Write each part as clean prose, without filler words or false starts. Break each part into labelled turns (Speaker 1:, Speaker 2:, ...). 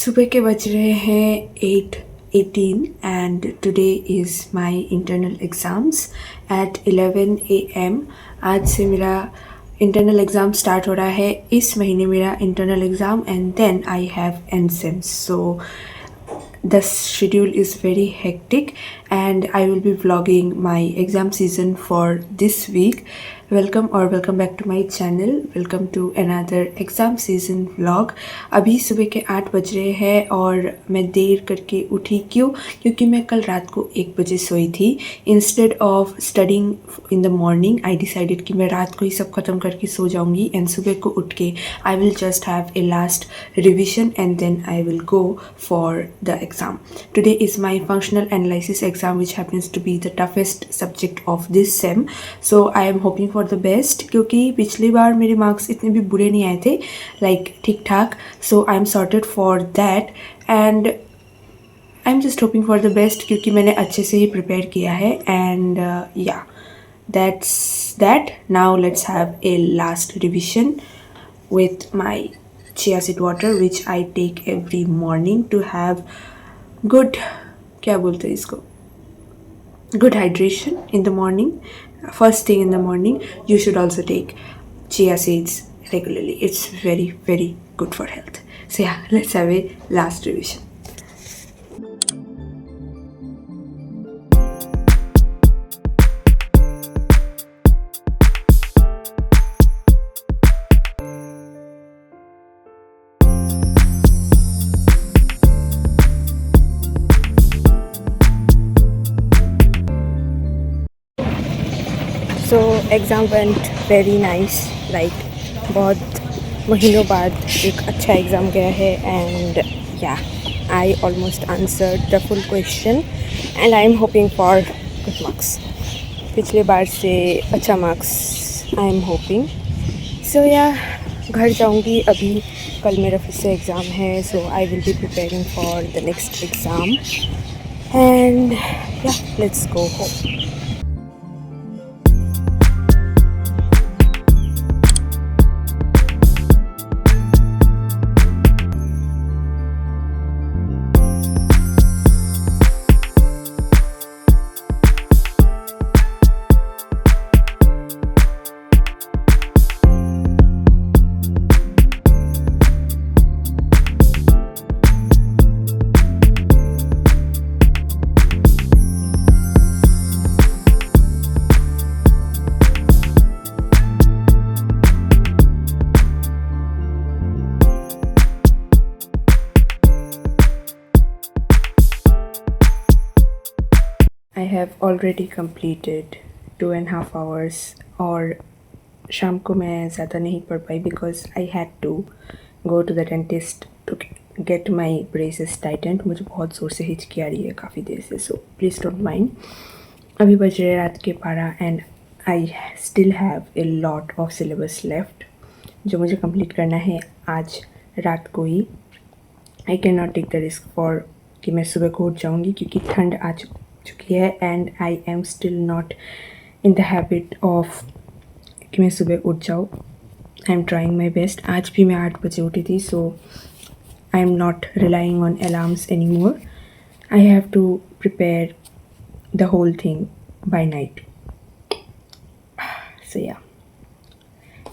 Speaker 1: सुबह के बज रहे हैं 8:18 and today is my internal exams at 11 AM। आज से मेरा इंटरनल एग्ज़ाम स्टार्ट हो रहा है। इस महीने मेरा internal exam and then I have end sems, so the schedule is very hectic and I will be vlogging my exam season for this week. Welcome back to my channel. Welcome to another exam season vlog. अभी सुबह के 8 बज रहे हैं और मैं देर करके उठी क्योंकि मैं कल रात को 1 बजे सोई थी। Instead of studying in the morning I decided कि मैं रात को ही सब ख़त्म करके सो जाऊँगी एंड सुबह को उठ के I will just have a last revision and then I will go for the exam. Today is my functional analysis exam, which happens to be the toughest subject of this sem. So I am hoping for the best क्योंकि पिछली बार मेरे marks इतने भी बुरे नहीं आए थे, like ठीक ठाक. So I am sorted for that and I am just hoping for the best क्योंकि मैंने अच्छे से ही prepare किया है and yeah, that's that. Now let's have a last revision with my chia seed water, which I take every morning to have good, क्या बोलते हैं इसको, good hydration in the morning. First thing in the morning, you should also take chia seeds regularly. It's very, very good for health. So yeah, let's have a last revision. So exam went very nice, like बहुत महीनों बाद एक अच्छा exam गया है and या I almost answered the full question and I am hoping for good marks. पिछले बार से अच्छा मार्क्स आई एम होपिंग। सो या घर जाऊंगी अभी, कल मेरा फिर से एग्ज़ाम है, so I will be preparing for the next exam and yeah let's go home. I have already completed 2.5 hours और शाम को मैं ज़्यादा नहीं पढ़ पाई because I had to go to the dentist to get my braces tightened. मुझे बहुत ज़ोर से हिचकी आ रही है काफ़ी देर से, so please don't mind. अभी बज रहे रात के 12 and I still have a lot of syllabus left जो मुझे complete करना है आज रात को ही. I cannot take the risk for कि मैं सुबह को उठ जाऊँगी क्योंकि ठंड आ चुकी है and I am still not in the habit of कि मैं सुबह उठ जाऊँ. I am trying my best. आज भी मैं 8 बजे उठी थी, so I am not relying on alarms any more. I have to prepare the whole thing by night. So yeah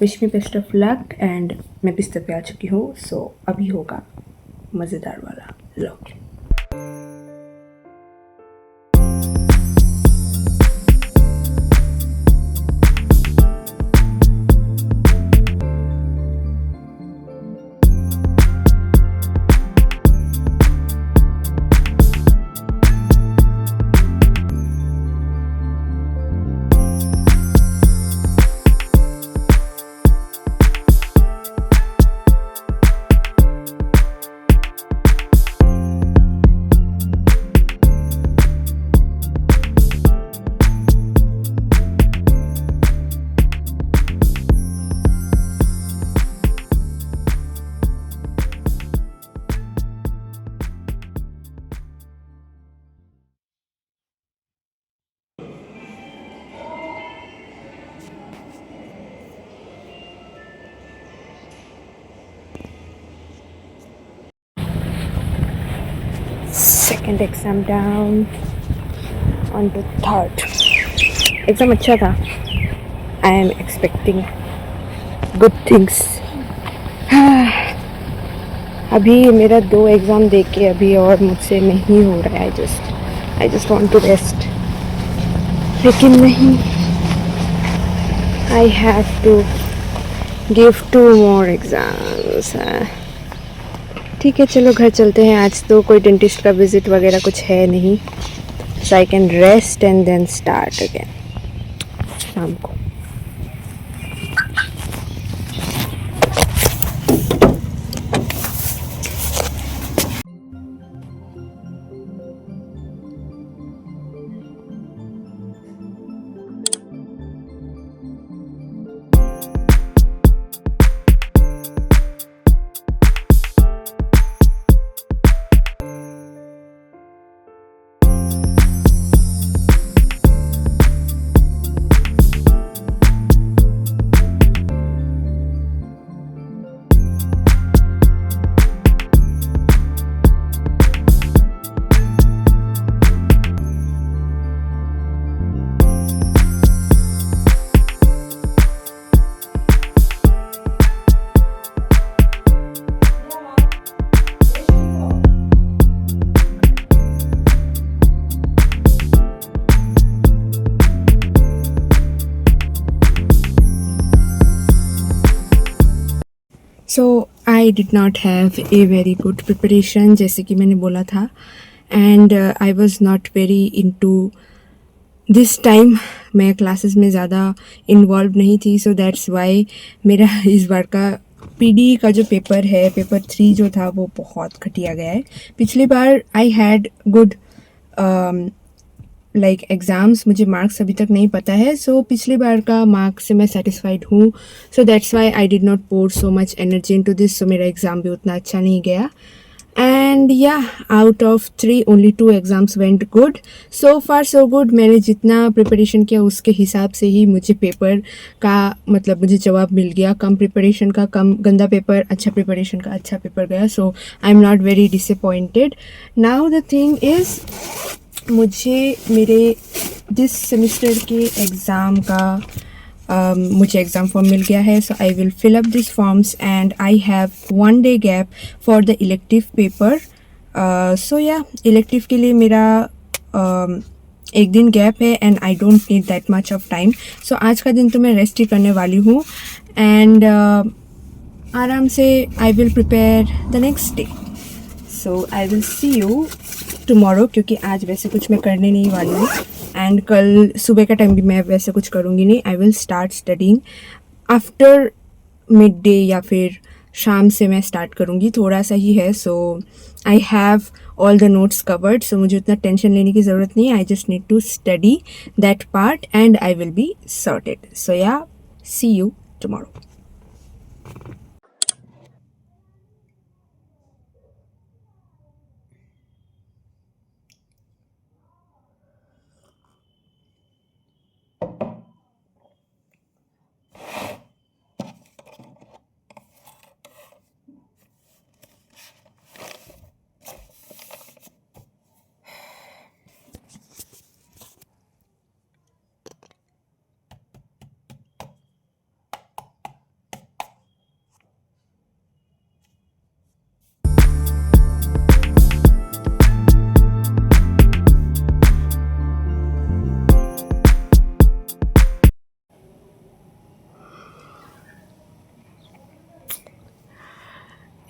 Speaker 1: wish me best of luck and मैं बिस्तर पे आ चुकी हूँ, सो अभी होगा मज़ेदार वाला vlog. second exam down on the third. Exam अच्छा था. I am expecting good things. अभी मेरा 2 एग्ज़ाम दे के अभी और मुझसे नहीं हो रहा है. I just want to rest. लेकिन नहीं, I have to give 2 more exams. ठीक है, चलो घर चलते हैं. आज तो कोई डेंटिस्ट का विज़िट वगैरह कुछ है नहीं, so I can rest and then start again शाम को. So I did not have a very good preparation, जैसे कि मैंने बोला था, and I was not very into this time. मैं क्लासेस में ज़्यादा इन्वॉल्व नहीं थी, so that's why मेरा इस बार का PD का जो पेपर है, पेपर 3 जो था वो बहुत घटिया गया है. पिछली बार I had good like exams, मुझे मार्क्स अभी तक नहीं पता है, सो पिछली बार का मार्क्स से मैं सेटिस्फाइड हूँ. So that's why I did not pour so much energy into this. So मेरा एग्ज़ाम भी उतना अच्छा नहीं गया. And yeah, out of 3 only 2 exams went good. So far so good. मैंने जितना प्रिपरेशन किया उसके हिसाब से ही मुझे पेपर का मतलब मुझे जवाब मिल गया. कम प्रिपरेशन का कम गंदा पेपर, अच्छा प्रिपरेशन का अच्छा पेपर गया. So I am not very disappointed. Now the thing is, मुझे मेरे दिस सेमिस्टर के एग्ज़ाम का मुझे एग्ज़ाम फॉर्म मिल गया है. So I will fill up this forms and I have 1 day gap for the elective paper. So yeah, elective के लिए मेरा 1 दिन गैप है and I don't need that much of time. So आज का दिन तो मैं रेस्ट ही करने वाली हूँ एंड आराम से I will prepare the next day. So I will see you tomorrow, क्योंकि आज वैसे कुछ मैं करने नहीं वाली हूँ एंड कल सुबह का टाइम भी मैं वैसे कुछ करूँगी नहीं. I will start studying after mid day या फिर शाम से मैं स्टार्ट करूँगी. थोड़ा सा ही है, so I have all the notes covered. So मुझे उतना टेंशन लेने की ज़रूरत नहीं है. I just need to study that part and I will be sorted. So yeah, see you tomorrow.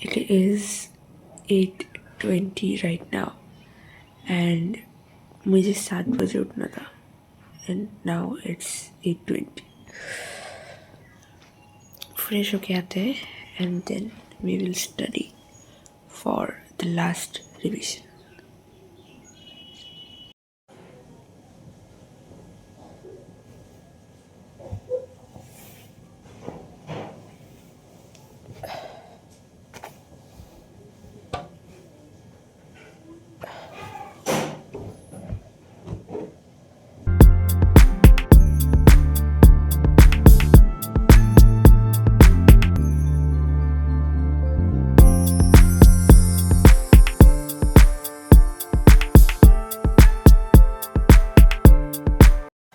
Speaker 1: It is 8:20 right now and मुझे 7 बजे उठना था and now it's 8:20. फ्रेश होके आते हैं and then we will study for the last revision.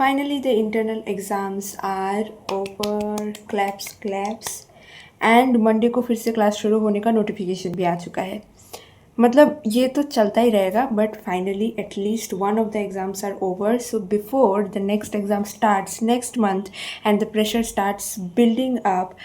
Speaker 1: Finally, the internal exams are over. Claps, claps. And Monday को फिर से क्लास शुरू होने का नोटिफिकेशन भी आ चुका है. मतलब ये तो चलता ही रहेगा, but finally at least one of the exams are over. So before the next exam starts next month and the pressure starts building up,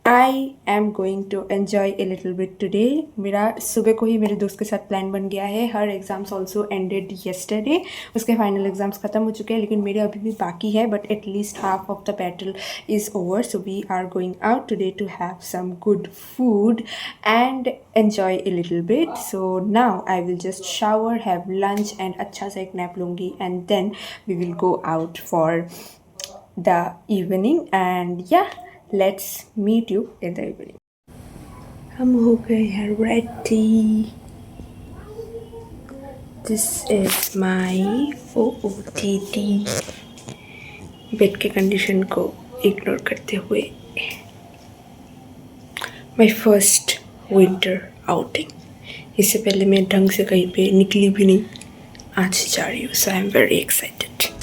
Speaker 1: I am going to enjoy a little bit today. मेरा सुबह को ही मेरे दोस्त के साथ plan बन गया है. हर एग्ज़ाम्स ऑल्सो एंडेड येस्टरडे. उसके फाइनल एग्ज़ाम्स ख़त्म हो चुके हैं, लेकिन मेरे अभी भी बाकी है. But at least half of the battle is over. So we are going out today to have some good food and enjoy a little bit. So now I will just shower, have lunch and अच्छा सा एक nap लूँगी and then we will go out for the evening. And yeah, let's meet you in the evening. हम हो गए हैं ready. This is my OOTD. Bed के condition को इग्नोर करते हुए my first winter outing. इससे पहले मैं ढंग से कहीं पे निकली भी नहीं, आज जा रही हूँ. So I am very excited.